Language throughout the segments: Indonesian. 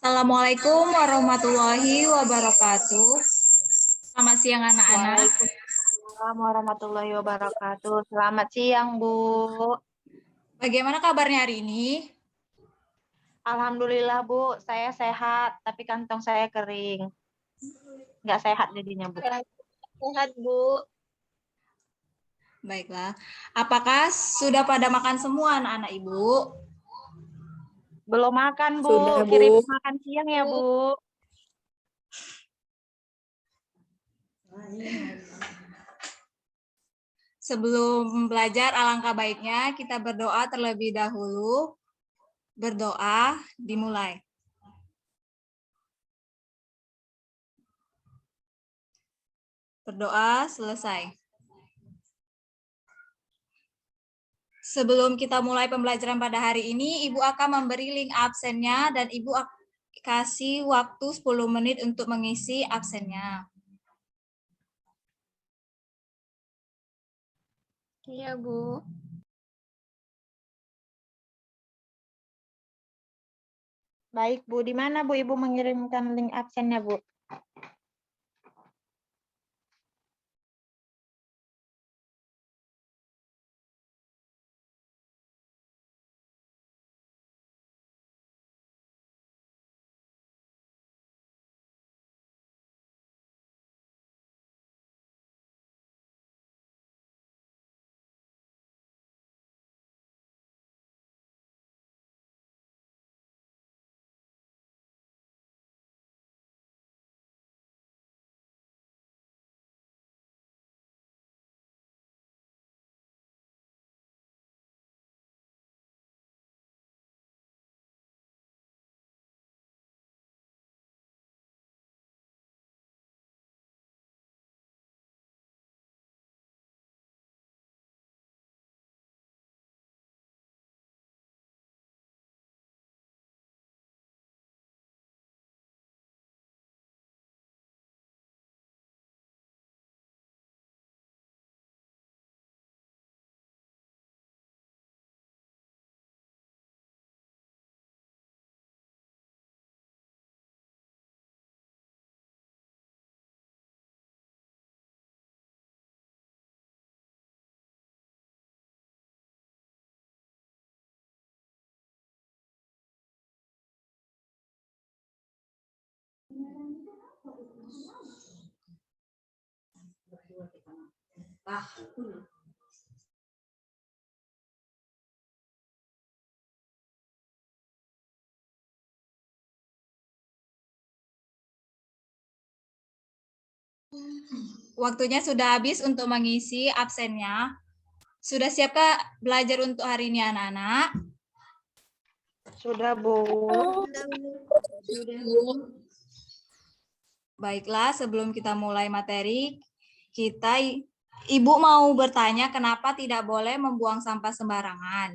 Assalamualaikum warahmatullahi wabarakatuh. Selamat siang anak-anak. Waalaikumsalam warahmatullahi wabarakatuh. Selamat siang, Bu. Bagaimana kabarnya hari ini? Alhamdulillah, Bu. Saya sehat, tapi kantong saya kering. Nggak sehat jadinya, Bu. Sehat, Bu. Baiklah. Apakah sudah pada makan semua anak-anak Ibu? Belum makan, Bu. Sudah, Bu. Kirim makan siang ya, Bu. Sebelum belajar, alangkah baiknya kita berdoa terlebih dahulu. Berdoa dimulai. Berdoa selesai. Sebelum kita mulai pembelajaran pada hari ini, Ibu akan memberi link absennya dan Ibu kasih waktu 10 menit untuk mengisi absennya. Iya, Bu. Baik, Bu. Di mana, Bu, Ibu mengirimkan link absennya, Bu? Waktunya sudah habis untuk mengisi absennya. Sudah siapkah belajar untuk hari ini anak-anak? Sudah, Bu. Baiklah, sebelum kita mulai materi, Ibu mau bertanya kenapa tidak boleh membuang sampah sembarangan?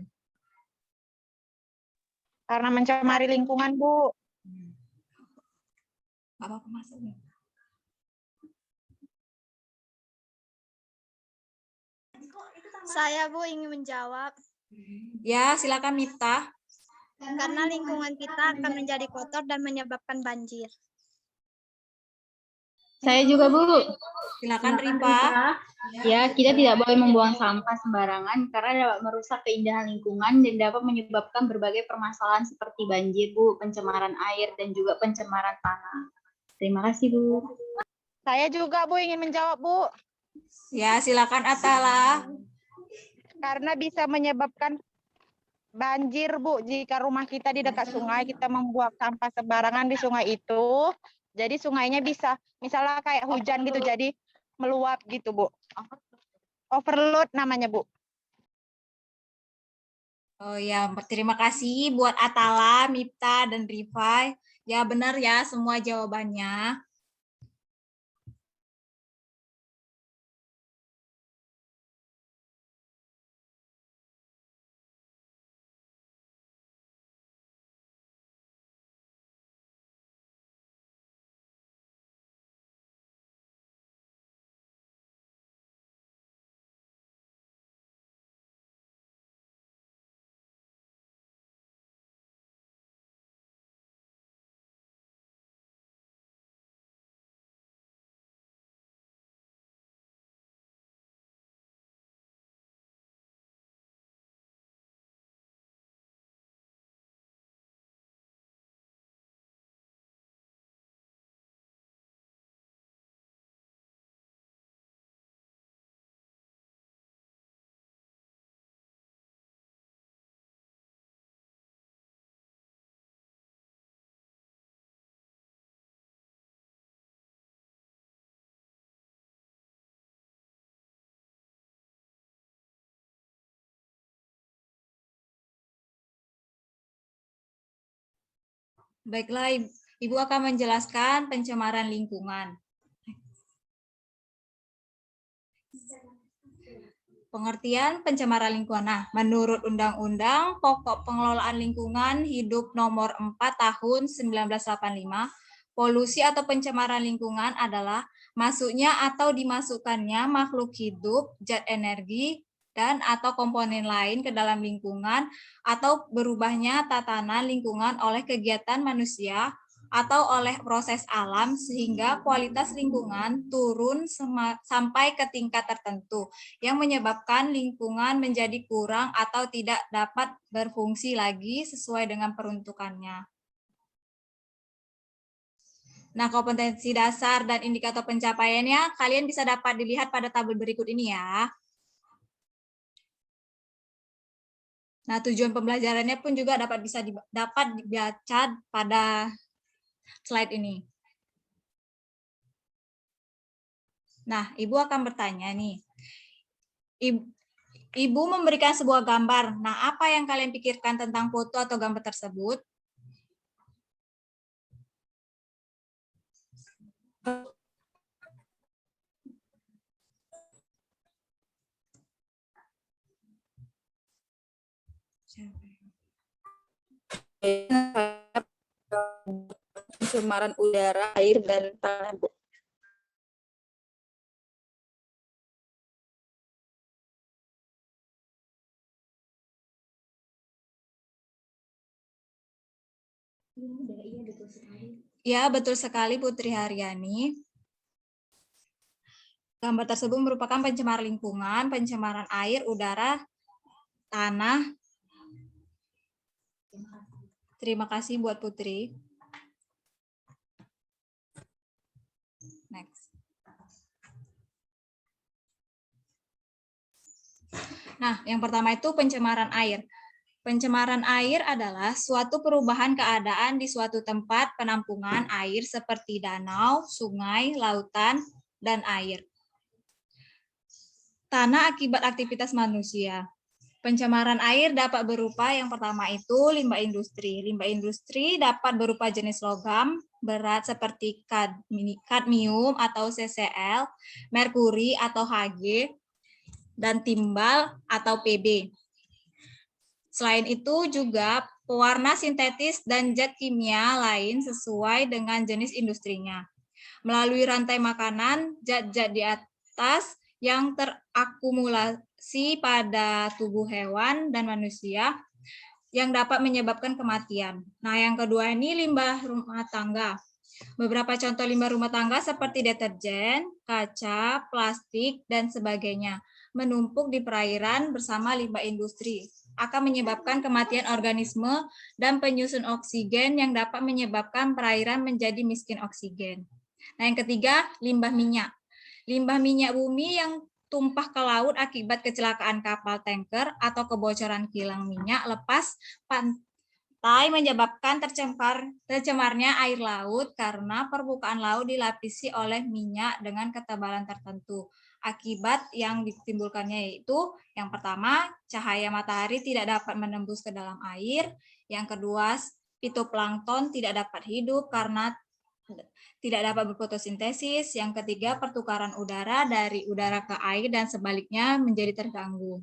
Karena mencemari lingkungan, Bu. Apa maksudnya? Saya, Bu, ingin menjawab. Ya, silakan Miftah. Karena lingkungan kita akan menjadi kotor dan menyebabkan banjir. Saya juga, Bu. Silakan Rifa. Ya, kita tidak boleh membuang sampah sembarangan karena dapat merusak keindahan lingkungan dan dapat menyebabkan berbagai permasalahan seperti banjir, Bu, pencemaran air, dan juga pencemaran tanah. Terima kasih, Bu. Saya juga, Bu, ingin menjawab, Bu. Ya, silakan Atala. Karena bisa menyebabkan banjir, Bu. Jika rumah kita di dekat sungai, kita membuang sampah sembarangan di sungai itu, jadi sungainya bisa, misalnya kayak hujan gitu, jadi meluap gitu, Bu. Overload namanya, Bu. Oh ya, terima kasih buat Atala, Mifta, dan Rifai. Ya, benar ya semua jawabannya. Baiklah, Ibu akan menjelaskan pencemaran lingkungan. Pengertian pencemaran lingkungan. Nah, menurut Undang-Undang Pokok Pengelolaan Lingkungan Hidup Nomor 4 Tahun 1985, polusi atau pencemaran lingkungan adalah masuknya atau dimasukkannya makhluk hidup, zat energi, dan atau komponen lain ke dalam lingkungan atau berubahnya tatanan lingkungan oleh kegiatan manusia atau oleh proses alam sehingga kualitas lingkungan turun sampai ke tingkat tertentu yang menyebabkan lingkungan menjadi kurang atau tidak dapat berfungsi lagi sesuai dengan peruntukannya. Nah, kompetensi dasar dan indikator pencapaiannya kalian bisa dapat dilihat pada tabel berikut ini ya. Nah, tujuan pembelajarannya pun juga dapat dibaca pada slide ini. Nah, Ibu akan bertanya nih. Ibu memberikan sebuah gambar. Nah, apa yang kalian pikirkan tentang foto atau gambar tersebut? Pencemaran udara, air, dan tanah, Bu. Ya, betul sekali Putri Haryani. Gambar tersebut merupakan pencemaran lingkungan, pencemaran air, udara, tanah. Terima kasih buat Putri. Next. Nah, yang pertama itu pencemaran air. Pencemaran air adalah suatu perubahan keadaan di suatu tempat penampungan air seperti danau, sungai, lautan, dan air. Tanah akibat aktivitas manusia. Pencemaran air dapat berupa yang pertama itu limbah industri. Limbah industri dapat berupa jenis logam berat seperti kadmium atau CCl, merkuri atau Hg, dan timbal atau Pb. Selain itu juga pewarna sintetis dan zat kimia lain sesuai dengan jenis industrinya. Melalui rantai makanan, zat-zat di atas yang terakumulasi pada tubuh hewan dan manusia yang dapat menyebabkan kematian. Nah, yang kedua ini limbah rumah tangga. Beberapa contoh limbah rumah tangga seperti deterjen, kaca, plastik, dan sebagainya menumpuk di perairan bersama limbah industri akan menyebabkan kematian organisme dan penyusun oksigen yang dapat menyebabkan perairan menjadi miskin oksigen. Nah, yang ketiga, limbah minyak. Limbah minyak bumi yang tumpah ke laut akibat kecelakaan kapal tanker atau kebocoran kilang minyak lepas pantai menyebabkan tercemarnya air laut karena permukaan laut dilapisi oleh minyak dengan ketebalan tertentu. Akibat yang ditimbulkannya yaitu yang pertama, cahaya matahari tidak dapat menembus ke dalam air. Yang kedua, fitoplankton tidak dapat hidup karena tidak dapat berfotosintesis. Yang ketiga, pertukaran udara dari udara ke air dan sebaliknya menjadi terganggu.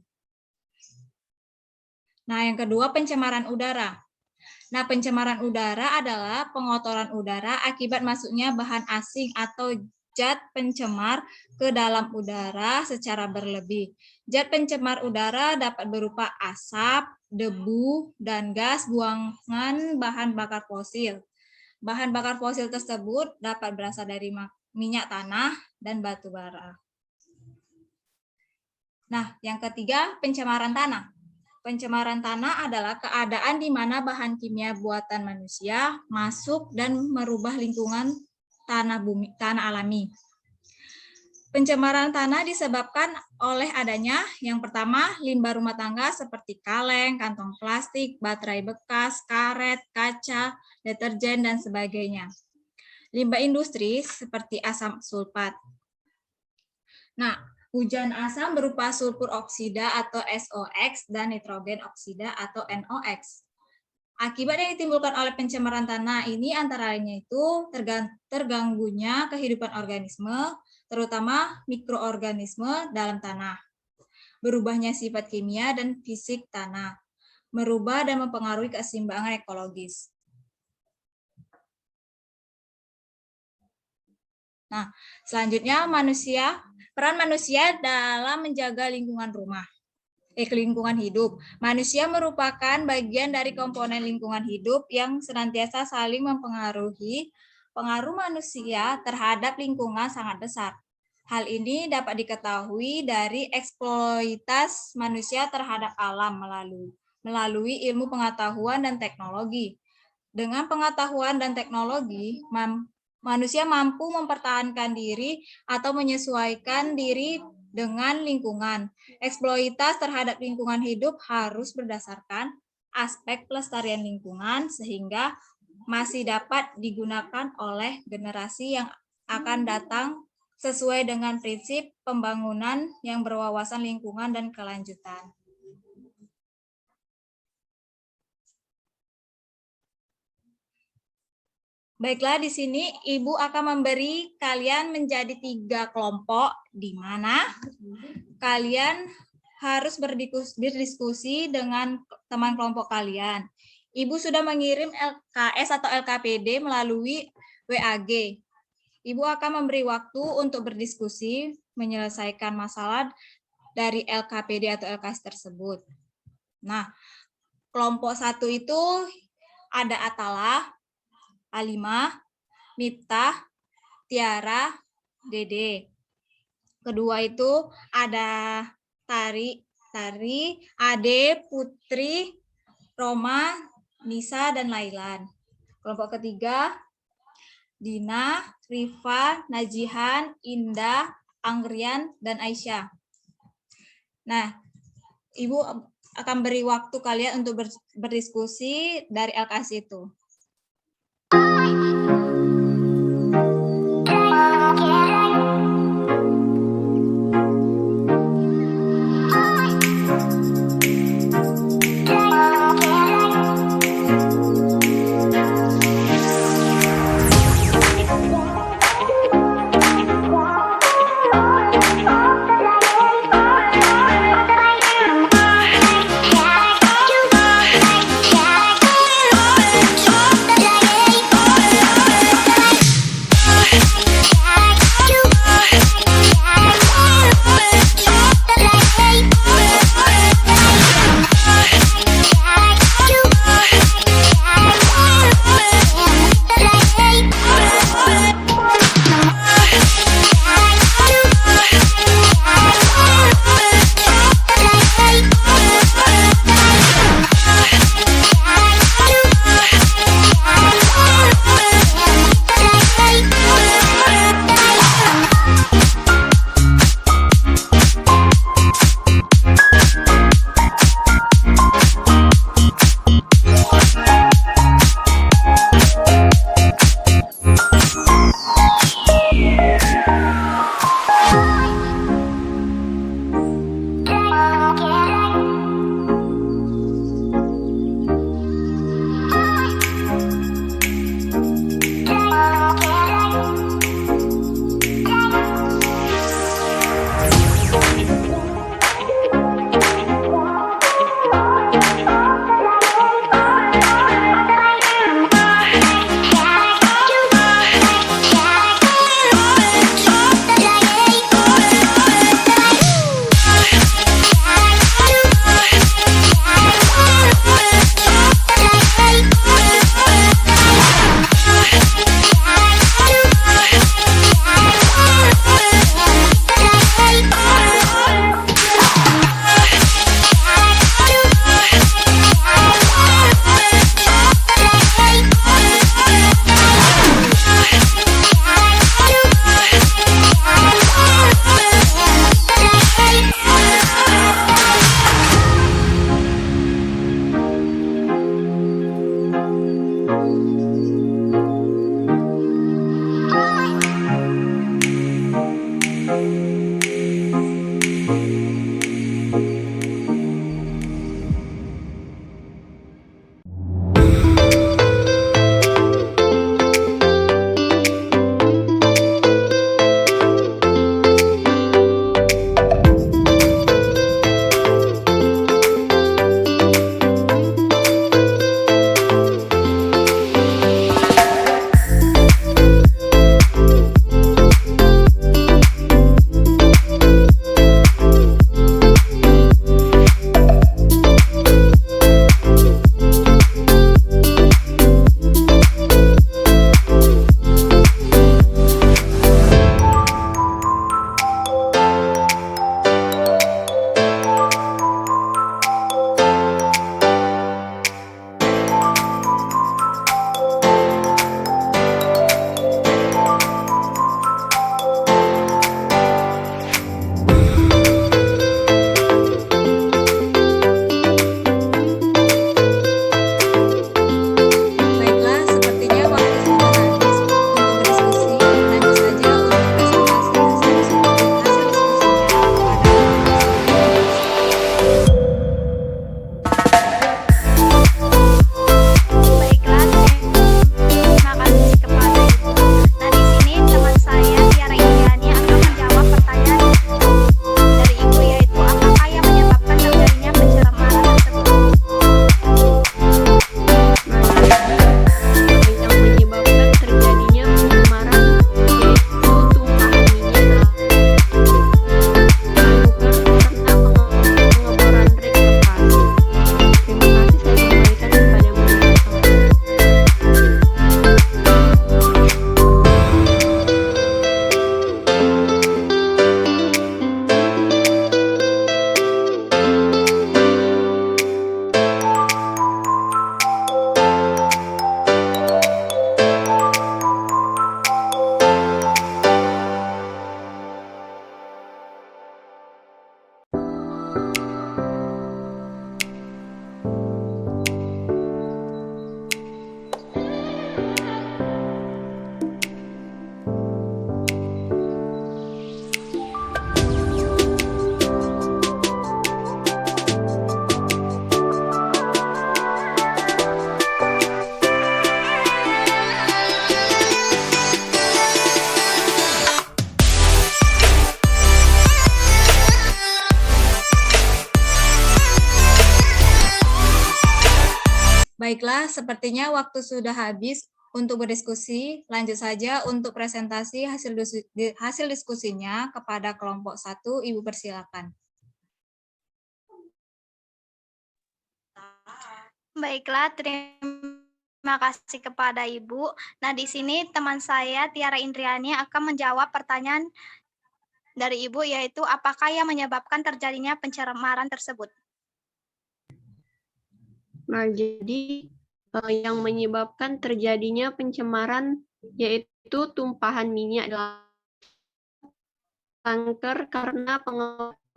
Nah, yang kedua, pencemaran udara. Nah, pencemaran udara adalah pengotoran udara akibat masuknya bahan asing atau zat pencemar ke dalam udara secara berlebih. Zat pencemar udara dapat berupa asap, debu, dan gas buangan bahan bakar fosil. Bahan bakar fosil tersebut dapat berasal dari minyak tanah dan batu bara. Nah, yang ketiga, pencemaran tanah. Pencemaran tanah adalah keadaan di mana bahan kimia buatan manusia masuk dan merubah lingkungan tanah alami. Pencemaran tanah disebabkan oleh adanya yang pertama limbah rumah tangga seperti kaleng, kantong plastik, baterai bekas, karet, kaca, deterjen, dan sebagainya. Limbah industri seperti asam sulfat. Nah, hujan asam berupa sulfur oksida atau SOX dan nitrogen oksida atau NOx. Akibat yang ditimbulkan oleh pencemaran tanah ini antara lainnya itu terganggunya kehidupan organisme, terutama mikroorganisme dalam tanah. Berubahnya sifat kimia dan fisik tanah, merubah dan mempengaruhi keseimbangan ekologis. Nah, selanjutnya peran manusia dalam menjaga lingkungan lingkungan hidup. Manusia merupakan bagian dari komponen lingkungan hidup yang senantiasa saling mempengaruhi. Pengaruh manusia terhadap lingkungan sangat besar. Hal ini dapat diketahui dari eksploitasi manusia terhadap alam melalui ilmu pengetahuan dan teknologi. Dengan pengetahuan dan teknologi, manusia mampu mempertahankan diri atau menyesuaikan diri dengan lingkungan. Eksploitasi terhadap lingkungan hidup harus berdasarkan aspek pelestarian lingkungan sehingga masih dapat digunakan oleh generasi yang akan datang sesuai dengan prinsip pembangunan yang berwawasan lingkungan dan kelanjutan. Baiklah, di sini Ibu akan memberi kalian menjadi 3 kelompok, di mana kalian harus berdiskusi dengan teman kelompok kalian. Ibu sudah mengirim LKS atau LKPD melalui WAG. Ibu akan memberi waktu untuk berdiskusi menyelesaikan masalah dari LKPD atau LKS tersebut. Nah, kelompok 1 itu ada Atalah, Alimah, Miftah, Tiara, Dede. Kedua itu ada Tari, Ade, Putri, Roma, Nisa, dan Lailan. Kelompok ketiga, Dina, Rifa, Najihan, Indah, Anggrian, dan Aisyah. Nah, Ibu akan beri waktu kalian untuk berdiskusi dari LKS itu. Baiklah, sepertinya waktu sudah habis untuk berdiskusi. Lanjut saja untuk presentasi hasil diskusinya kepada kelompok 1. Ibu persilakan. Baiklah, terima kasih kepada Ibu. Nah, di sini teman saya Tiara Indriani akan menjawab pertanyaan dari Ibu, yaitu apakah yang menyebabkan terjadinya pencemaran tersebut? Nah, jadi yang menyebabkan terjadinya pencemaran yaitu tumpahan minyak dalam tanker karena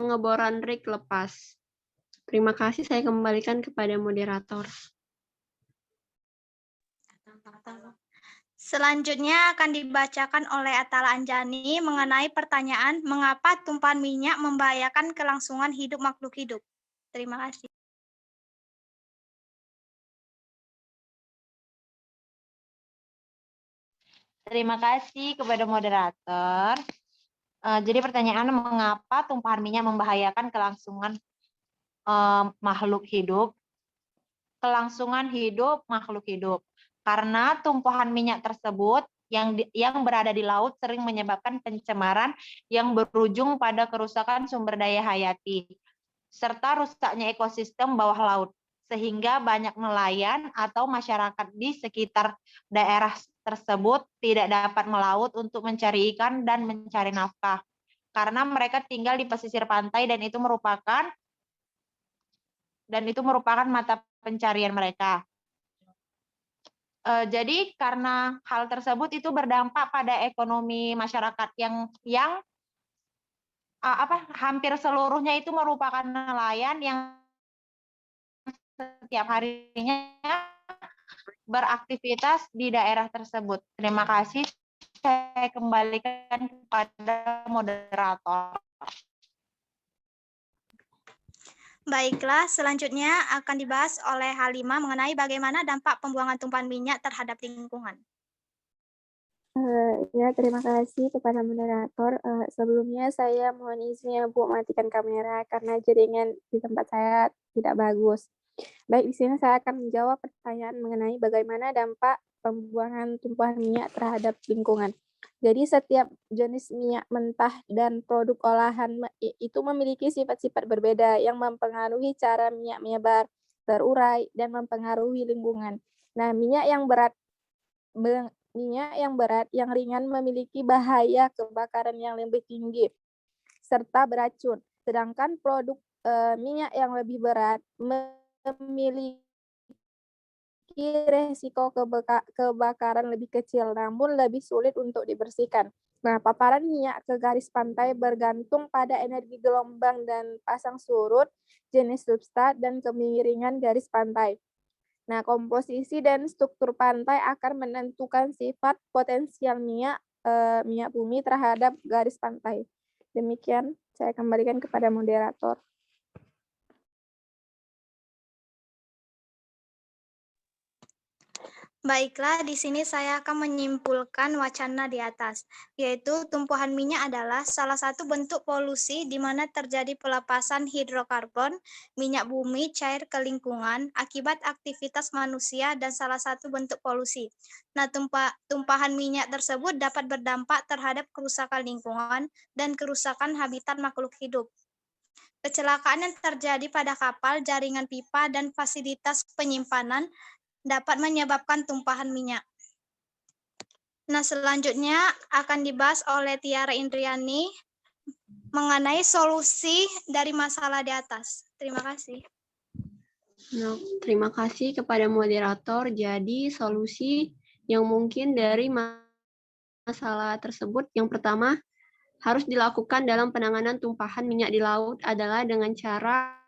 pengeboran rig lepas. Terima kasih, saya kembalikan kepada moderator. Selanjutnya akan dibacakan oleh Atala Anjani mengenai pertanyaan mengapa tumpahan minyak membahayakan kelangsungan hidup makhluk hidup. Terima kasih. Terima kasih kepada moderator. Jadi pertanyaan mengapa tumpahan minyak membahayakan kelangsungan makhluk hidup? Kelangsungan hidup makhluk hidup. Karena tumpahan minyak tersebut yang berada di laut sering menyebabkan pencemaran yang berujung pada kerusakan sumber daya hayati serta rusaknya ekosistem bawah laut, sehingga banyak nelayan atau masyarakat di sekitar daerah tersebut tidak dapat melaut untuk mencari ikan dan mencari nafkah karena mereka tinggal di pesisir pantai dan itu merupakan mata pencarian mereka. Jadi karena hal tersebut itu berdampak pada ekonomi masyarakat yang hampir seluruhnya itu merupakan nelayan yang setiap harinya beraktivitas di daerah tersebut. Terima kasih. Saya kembalikan kepada moderator. Baiklah, selanjutnya akan dibahas oleh Halimah mengenai bagaimana dampak pembuangan tumpahan minyak terhadap lingkungan. Ya, terima kasih kepada moderator. Sebelumnya saya mohon izin ya Bu matikan kamera karena jaringan di tempat saya tidak bagus. Baik, di sini saya akan menjawab pertanyaan mengenai bagaimana dampak pembuangan tumpahan minyak terhadap lingkungan. Jadi setiap jenis minyak mentah dan produk olahan itu memiliki sifat-sifat berbeda yang mempengaruhi cara minyak menyebar, terurai, dan mempengaruhi lingkungan. Nah, minyak yang berat, yang ringan memiliki bahaya kebakaran yang lebih tinggi serta beracun. Sedangkan produk minyak yang lebih berat memiliki resiko kebakaran lebih kecil, namun lebih sulit untuk dibersihkan. Nah, paparan minyak ke garis pantai bergantung pada energi gelombang dan pasang surut, jenis substrat, dan kemiringan garis pantai. Nah, komposisi dan struktur pantai akan menentukan sifat potensial minyak bumi terhadap garis pantai. Demikian, saya kembalikan kepada moderator. Baiklah, di sini saya akan menyimpulkan wacana di atas, yaitu tumpahan minyak adalah salah satu bentuk polusi di mana terjadi pelepasan hidrokarbon, minyak bumi cair ke lingkungan akibat aktivitas manusia dan salah satu bentuk polusi. Nah, tumpahan minyak tersebut dapat berdampak terhadap kerusakan lingkungan dan kerusakan habitat makhluk hidup. Kecelakaan yang terjadi pada kapal, jaringan pipa, dan fasilitas penyimpanan dapat menyebabkan tumpahan minyak. Nah, selanjutnya akan dibahas oleh Tiara Indriani mengenai solusi dari masalah di atas. Terima kasih. Nah, terima kasih kepada moderator. Jadi, solusi yang mungkin dari masalah tersebut, yang pertama, harus dilakukan dalam penanganan tumpahan minyak di laut adalah dengan cara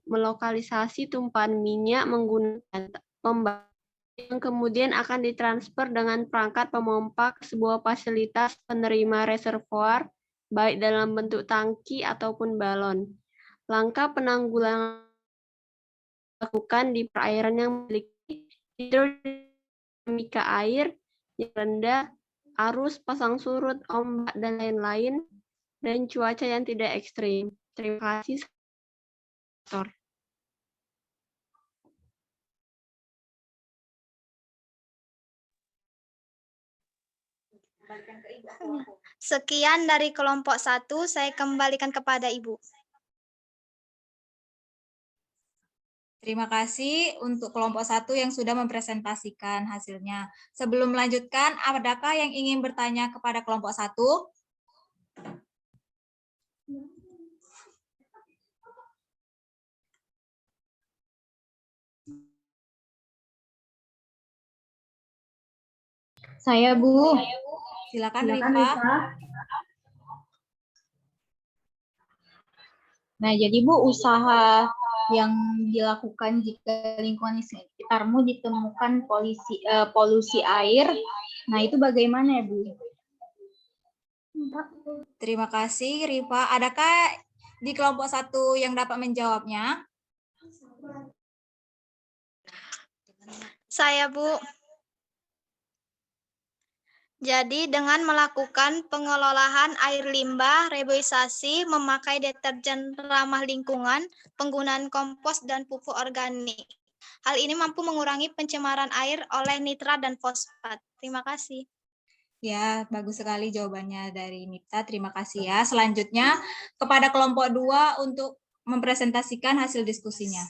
melokalisasi tumpahan minyak menggunakan pembangkit yang kemudian akan ditransfer dengan perangkat pemompa ke sebuah fasilitas penerima reservoir, baik dalam bentuk tangki ataupun balon. Langkah penanggulangan dilakukan di perairan yang memiliki hidrodinamika air yang rendah, arus, pasang surut, ombak, dan lain-lain, dan cuaca yang tidak ekstrim. Terima kasih. Sekian dari kelompok 1, saya kembalikan kepada Ibu. Terima kasih untuk kelompok 1 yang sudah mempresentasikan hasilnya. Sebelum melanjutkan, adakah yang ingin bertanya kepada kelompok 1? Saya, Bu. Silakan Rifa. Nah, jadi Bu, usaha yang dilakukan jika lingkungan sekitarmu ditemukan polusi air, nah itu bagaimana ya, Bu? Terima kasih Rifa. Adakah di kelompok 1 yang dapat menjawabnya? Saya, Bu. Jadi dengan melakukan pengelolaan air limbah, reboisasi, memakai deterjen ramah lingkungan, penggunaan kompos dan pupuk organik. Hal ini mampu mengurangi pencemaran air oleh nitrat dan fosfat. Terima kasih. Ya, bagus sekali jawabannya dari Mipta. Terima kasih ya. Selanjutnya kepada kelompok 2 untuk mempresentasikan hasil diskusinya.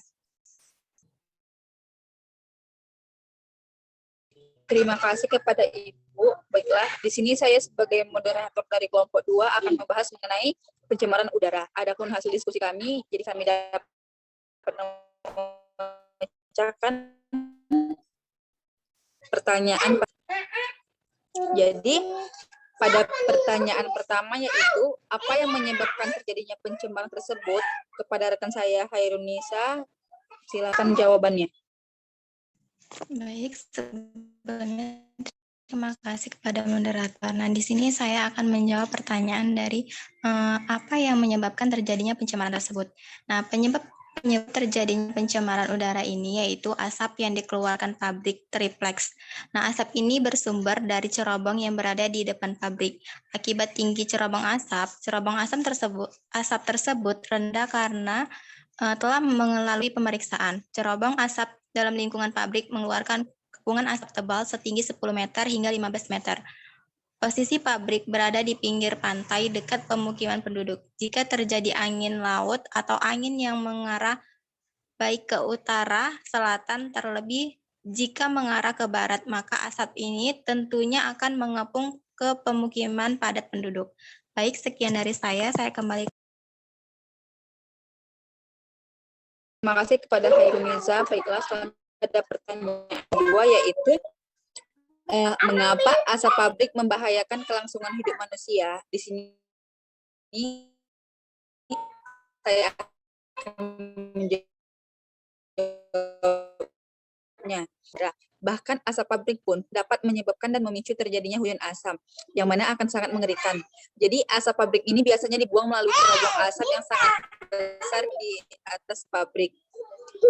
Terima kasih kepada Ibu. Baiklah, di sini saya sebagai moderator dari kelompok 2 akan membahas mengenai pencemaran udara. Adapun hasil diskusi kami, jadi kami dapat membacakan pertanyaan. Jadi, pada pertanyaan pertama yaitu, apa yang menyebabkan terjadinya pencemaran tersebut? Kepada rekan saya, Hairunisa, silakan jawabannya. Baik, sebelumnya terima kasih kepada moderator. Nah, di sini saya akan menjawab pertanyaan dari apa yang menyebabkan terjadinya pencemaran tersebut. Nah, penyebab terjadinya pencemaran udara ini yaitu asap yang dikeluarkan pabrik triplex. Nah, asap ini bersumber dari cerobong yang berada di depan pabrik. Akibat tinggi cerobong asap tersebut rendah karena telah melalui pemeriksaan. Cerobong asap dalam lingkungan pabrik mengeluarkan kepungan asap tebal setinggi 10 meter hingga 15 meter. Posisi pabrik berada di pinggir pantai dekat pemukiman penduduk. Jika terjadi angin laut atau angin yang mengarah baik ke utara, selatan, terlebih jika mengarah ke barat, maka asap ini tentunya akan mengepung ke pemukiman padat penduduk. Baik, sekian dari saya kembali. Terima kasih kepada Hairunisa. Baiklah, pada pertanyaan kedua yaitu, mengapa asap pabrik membahayakan kelangsungan hidup manusia? Di sini saya akan menjawabnya. Bahkan asap pabrik pun dapat menyebabkan dan memicu terjadinya hujan asam, yang mana akan sangat mengerikan. Jadi asap pabrik ini biasanya dibuang melalui cerobong asap yang sangat besar di atas pabrik.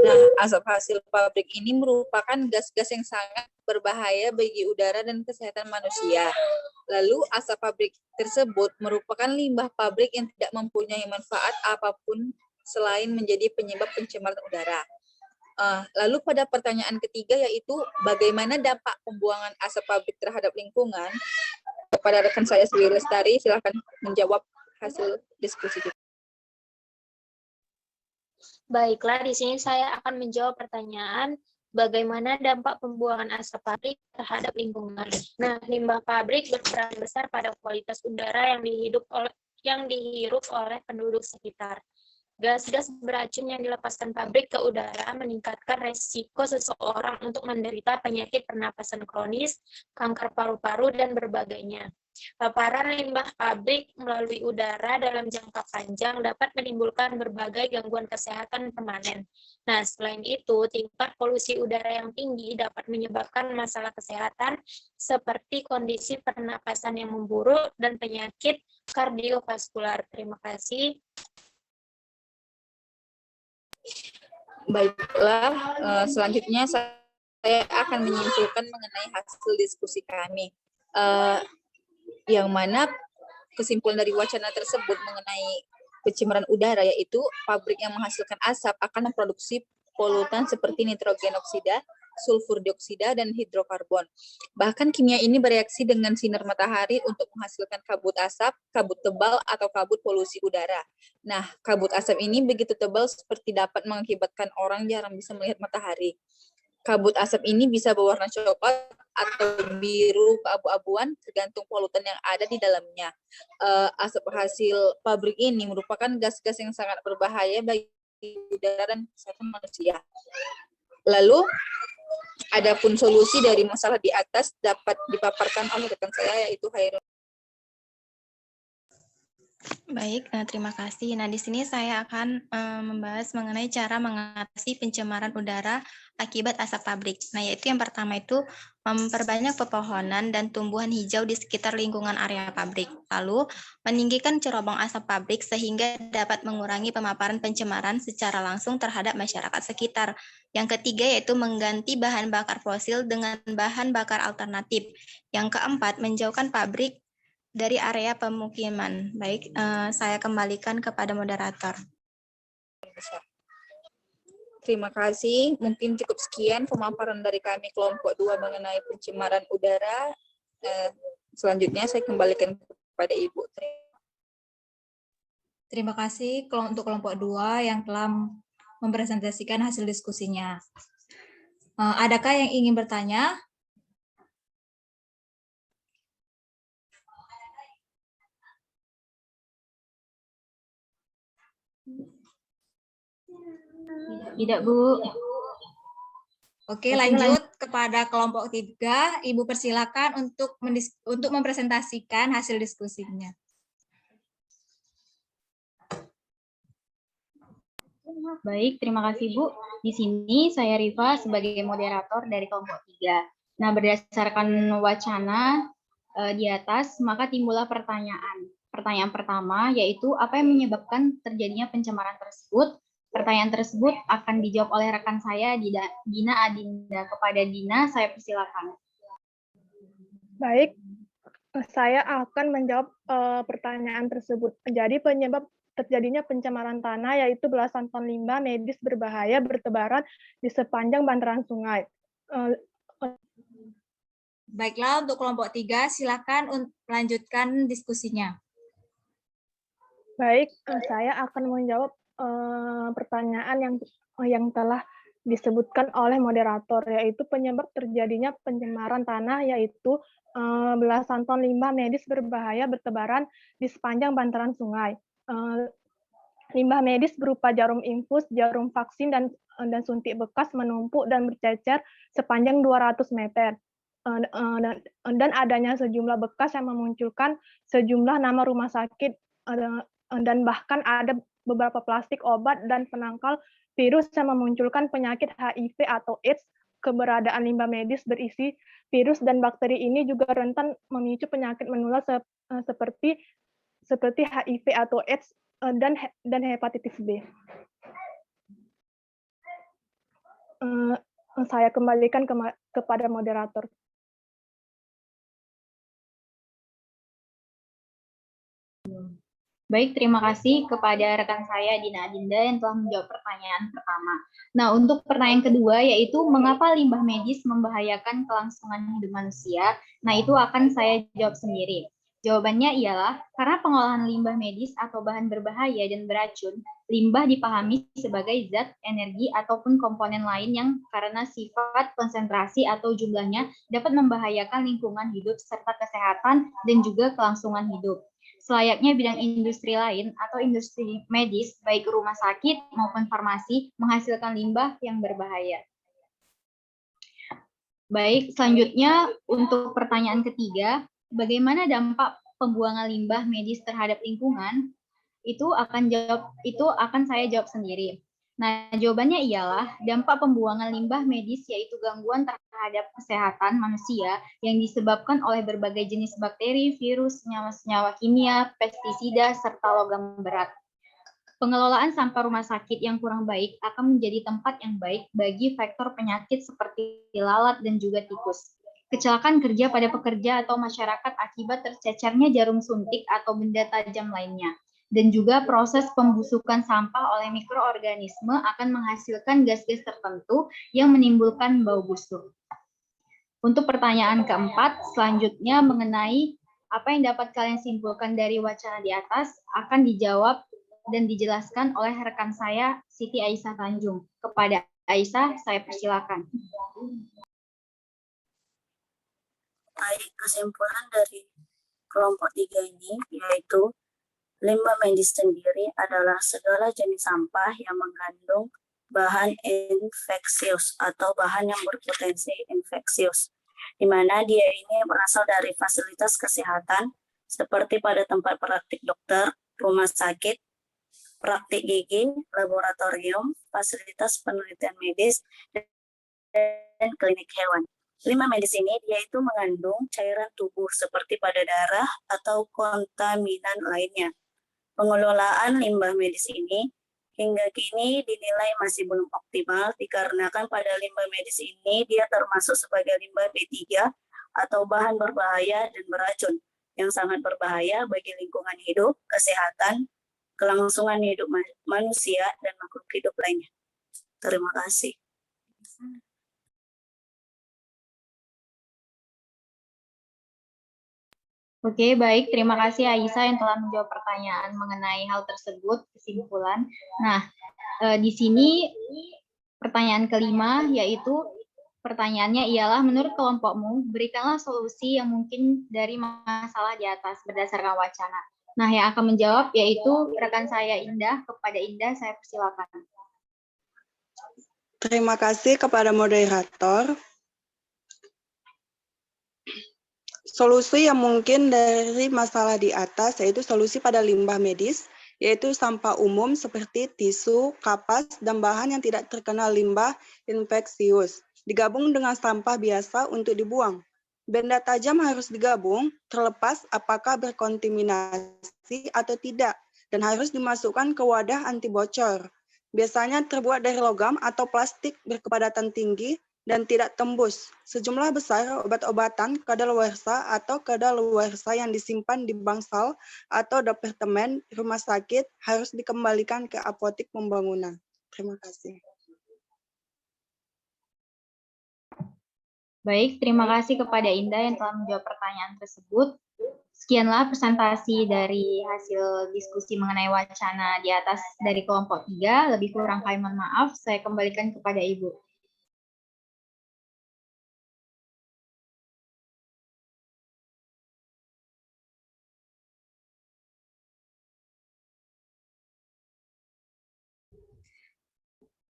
Nah, asap hasil pabrik ini merupakan gas-gas yang sangat berbahaya bagi udara dan kesehatan manusia. Lalu asap pabrik tersebut merupakan limbah pabrik yang tidak mempunyai manfaat apapun selain menjadi penyebab pencemaran udara. Lalu pada pertanyaan ketiga yaitu bagaimana dampak pembuangan asap pabrik terhadap lingkungan? Kepada rekan saya Sri Lestari, silakan menjawab hasil diskusi kita. Baiklah, di sini saya akan menjawab pertanyaan bagaimana dampak pembuangan asap pabrik terhadap lingkungan. Nah, limbah pabrik berperan besar pada kualitas udara yang dihirup oleh penduduk sekitar. Gas-gas beracun yang dilepaskan pabrik ke udara meningkatkan resiko seseorang untuk menderita penyakit pernapasan kronis, kanker paru-paru, dan berbagainya. Paparan limbah pabrik melalui udara dalam jangka panjang dapat menimbulkan berbagai gangguan kesehatan permanen. Nah, selain itu, tingkat polusi udara yang tinggi dapat menyebabkan masalah kesehatan seperti kondisi pernapasan yang memburuk dan penyakit kardiovaskular. Terima kasih. Baiklah, selanjutnya saya akan menyimpulkan mengenai hasil diskusi kami. Yang mana kesimpulan dari wacana tersebut mengenai pencemaran udara yaitu pabrik yang menghasilkan asap akan memproduksi polutan seperti nitrogen oksida, sulfur dioksida, dan hidrokarbon. Bahkan kimia ini bereaksi dengan sinar matahari untuk menghasilkan kabut asap, kabut tebal, atau kabut polusi udara. Nah, kabut asap ini begitu tebal seperti dapat mengakibatkan orang jarang bisa melihat matahari. Kabut asap ini bisa berwarna coklat atau biru keabu-abuan tergantung polutan yang ada di dalamnya. Asap hasil pabrik ini merupakan gas-gas yang sangat berbahaya bagi udara dan kesehatan manusia. Lalu, adapun solusi dari masalah di atas dapat dipaparkan oleh rekan saya, yaitu Hairul. Baik, terima kasih. Nah, di sini saya akan membahas mengenai cara mengatasi pencemaran udara akibat asap pabrik. Nah, yaitu yang pertama itu memperbanyak pepohonan dan tumbuhan hijau di sekitar lingkungan area pabrik. Lalu, meninggikan cerobong asap pabrik sehingga dapat mengurangi pemaparan pencemaran secara langsung terhadap masyarakat sekitar. Yang ketiga yaitu mengganti bahan bakar fosil dengan bahan bakar alternatif. Yang keempat, menjauhkan pabrik dari area pemukiman. Baik, saya kembalikan kepada moderator. Terima kasih. Mungkin cukup sekian pemaparan dari kami kelompok 2 mengenai pencemaran udara. Selanjutnya saya kembalikan kepada Ibu. Terima kasih untuk kelompok 2 yang telah mempresentasikan hasil diskusinya. Adakah yang ingin bertanya? Tidak, Bu. Oke, lanjut kepada kelompok 3. Ibu persilakan untuk mempresentasikan hasil diskusinya. Baik, terima kasih Bu. Di sini saya Riva sebagai moderator dari kelompok 3. Nah, berdasarkan wacana di atas, maka timbullah pertanyaan. Pertanyaan pertama yaitu apa yang menyebabkan terjadinya pencemaran tersebut? Pertanyaan tersebut akan dijawab oleh rekan saya, Dina Adinda. Kepada Dina, saya persilakan. Baik, saya akan menjawab pertanyaan tersebut. Jadi penyebab terjadinya pencemaran tanah yaitu belasan ton limbah medis berbahaya bertebaran di sepanjang bantaran sungai. Baiklah, untuk kelompok 3, silakan lanjutkan diskusinya. Baik, saya akan menjawab pertanyaan yang telah disebutkan oleh moderator, yaitu penyebab terjadinya pencemaran tanah yaitu belasan ton limbah medis berbahaya bertebaran di sepanjang bantaran sungai. Limbah medis berupa jarum infus, jarum vaksin, dan suntik bekas menumpuk dan bercecer sepanjang 200 meter. Dan adanya sejumlah bekas yang memunculkan sejumlah nama rumah sakit, dan bahkan ada beberapa plastik obat dan penangkal virus yang memunculkan penyakit HIV atau AIDS. Keberadaan limbah medis berisi virus dan bakteri ini juga rentan memicu penyakit menular seperti HIV atau AIDS dan hepatitis B. Saya kembalikan kepada moderator. Baik, terima kasih kepada rekan saya Dina Adinda yang telah menjawab pertanyaan pertama. Nah, untuk pertanyaan kedua yaitu mengapa limbah medis membahayakan kelangsungan hidup manusia? Nah, itu akan saya jawab sendiri. Jawabannya ialah karena pengolahan limbah medis atau bahan berbahaya dan beracun, limbah dipahami sebagai zat, energi, ataupun komponen lain yang karena sifat, konsentrasi, atau jumlahnya dapat membahayakan lingkungan hidup serta kesehatan dan juga kelangsungan hidup. Selayaknya bidang industri lain atau industri medis, baik rumah sakit maupun farmasi, menghasilkan limbah yang berbahaya. Baik, selanjutnya untuk pertanyaan ketiga, bagaimana dampak pembuangan limbah medis terhadap lingkungan? Itu akan saya jawab sendiri. Nah, jawabannya ialah dampak pembuangan limbah medis yaitu gangguan terhadap kesehatan manusia yang disebabkan oleh berbagai jenis bakteri, virus, senyawa kimia, pestisida, serta logam berat. Pengelolaan sampah rumah sakit yang kurang baik akan menjadi tempat yang baik bagi faktor penyakit seperti lalat dan juga tikus. Kecelakaan kerja pada pekerja atau masyarakat akibat tercecernya jarum suntik atau benda tajam lainnya. dan juga proses pembusukan sampah oleh mikroorganisme akan menghasilkan gas-gas tertentu yang menimbulkan bau busuk. Untuk pertanyaan keempat, selanjutnya mengenai apa yang dapat kalian simpulkan dari wacana di atas akan dijawab dan dijelaskan oleh rekan saya, Siti Aisyah Tanjung. Kepada Aisyah, saya persilakan. Baik, kesimpulan dari kelompok 3 ini yaitu limbah medis sendiri adalah segala jenis sampah yang mengandung bahan infeksius atau bahan yang berpotensi infeksius, di mana dia ini berasal dari fasilitas kesehatan seperti pada tempat praktik dokter, rumah sakit, praktik gigi, laboratorium, fasilitas penelitian medis, dan klinik hewan. Limbah medis ini dia itu mengandung cairan tubuh seperti pada darah atau kontaminan lainnya. Pengelolaan limbah medis ini hingga kini dinilai masih belum optimal dikarenakan pada limbah medis ini dia termasuk sebagai limbah B3 atau bahan berbahaya dan beracun yang sangat berbahaya bagi lingkungan hidup, kesehatan, kelangsungan hidup manusia, dan makhluk hidup lainnya. Terima kasih. Oke, baik. Terima kasih Aisyah yang telah menjawab pertanyaan mengenai hal tersebut, kesimpulan. Nah, di sini pertanyaan kelima, yaitu pertanyaannya ialah, menurut kelompokmu, berikanlah solusi yang mungkin dari masalah di atas berdasarkan wacana. Nah, yang akan menjawab yaitu rekan saya Indah. Kepada Indah, saya persilakan. Terima kasih kepada moderator. Solusi yang mungkin dari masalah di atas yaitu solusi pada limbah medis, yaitu sampah umum seperti tisu, kapas, dan bahan yang tidak terkena limbah infeksius, digabung dengan sampah biasa untuk dibuang. Benda tajam harus digabung, terlepas apakah berkontaminasi atau tidak, dan harus dimasukkan ke wadah anti bocor. Biasanya terbuat dari logam atau plastik berkepadatan tinggi dan tidak tembus. Sejumlah besar obat-obatan kadaluarsa atau kadaluarsa yang disimpan di bangsal atau departemen rumah sakit harus dikembalikan ke apotik pembangunan. Terima kasih. Baik, terima kasih kepada Indah yang telah menjawab pertanyaan tersebut. Sekianlah presentasi dari hasil diskusi mengenai wacana di atas dari kelompok 3. Lebih kurang kami mohon maaf, saya kembalikan kepada Ibu.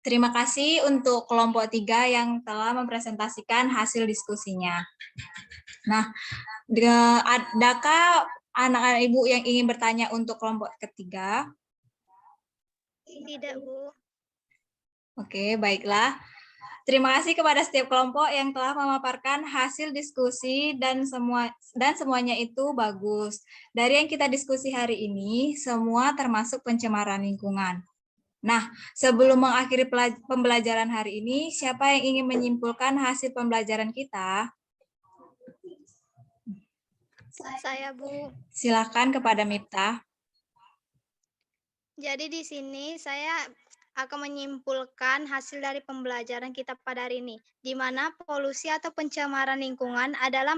Terima kasih untuk kelompok 3 yang telah mempresentasikan hasil diskusinya. Nah, adakah anak-anak Ibu yang ingin bertanya untuk kelompok ketiga? Tidak, Bu. Oke, baiklah. Terima kasih kepada setiap kelompok yang telah memaparkan hasil diskusi dan semuanya itu bagus. Dari yang kita diskusi hari ini, semua termasuk pencemaran lingkungan. Nah, sebelum mengakhiri pembelajaran hari ini, siapa yang ingin menyimpulkan hasil pembelajaran kita? Saya, Bu. Silakan kepada Miftah. Jadi di sini saya akan menyimpulkan hasil dari pembelajaran kita pada hari ini, di mana polusi atau pencemaran lingkungan adalah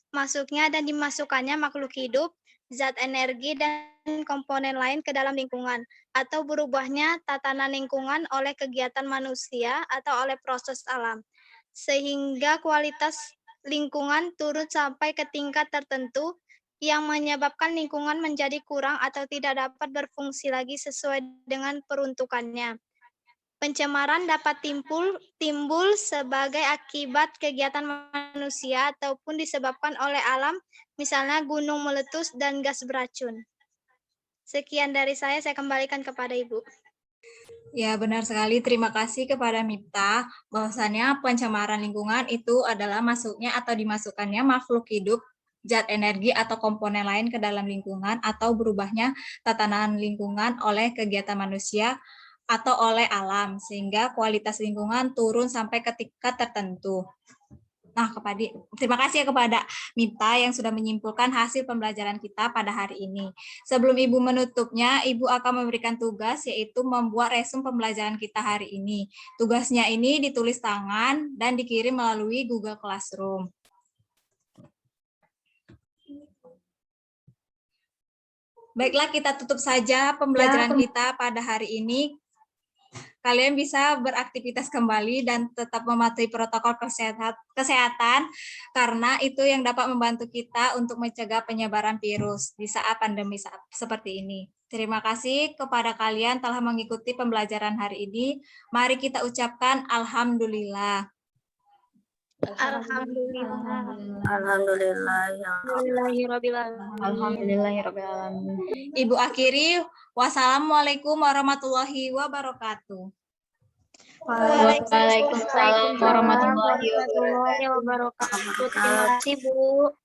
masuknya dan dimasukkannya makhluk hidup, zat energi, dan komponen lain ke dalam lingkungan, atau berubahnya tatanan lingkungan oleh kegiatan manusia atau oleh proses alam, sehingga kualitas lingkungan turun sampai ke tingkat tertentu yang menyebabkan lingkungan menjadi kurang atau tidak dapat berfungsi lagi sesuai dengan peruntukannya. Pencemaran dapat timbul sebagai akibat kegiatan manusia ataupun disebabkan oleh alam, misalnya gunung meletus dan gas beracun. Sekian dari saya kembalikan kepada Ibu. Ya, benar sekali. Terima kasih kepada Miftah. Bahwasannya pencemaran lingkungan itu adalah masuknya atau dimasukkannya makhluk hidup, zat energi atau komponen lain ke dalam lingkungan, atau berubahnya tatanan lingkungan oleh kegiatan manusia atau oleh alam, sehingga kualitas lingkungan turun sampai ke tingkat tertentu. Terima kasih ya kepada Mita yang sudah menyimpulkan hasil pembelajaran kita pada hari ini. Sebelum Ibu menutupnya, Ibu akan memberikan tugas yaitu membuat resume pembelajaran kita hari ini. Tugasnya ini ditulis tangan dan dikirim melalui Google Classroom. Baiklah, kita tutup saja pembelajaran kita pada hari ini. Kalian bisa beraktivitas kembali dan tetap mematuhi protokol kesehatan karena itu yang dapat membantu kita untuk mencegah penyebaran virus di saat pandemi seperti ini. Terima kasih kepada kalian telah mengikuti pembelajaran hari ini. Mari kita ucapkan alhamdulillah. Alhamdulillahirobbilalamin. Ibu akhiri, wassalamualaikum warahmatullahi wabarakatuh. Waalaikumsalam warahmatullahi wabarakatuh. Terima kasih, Bu.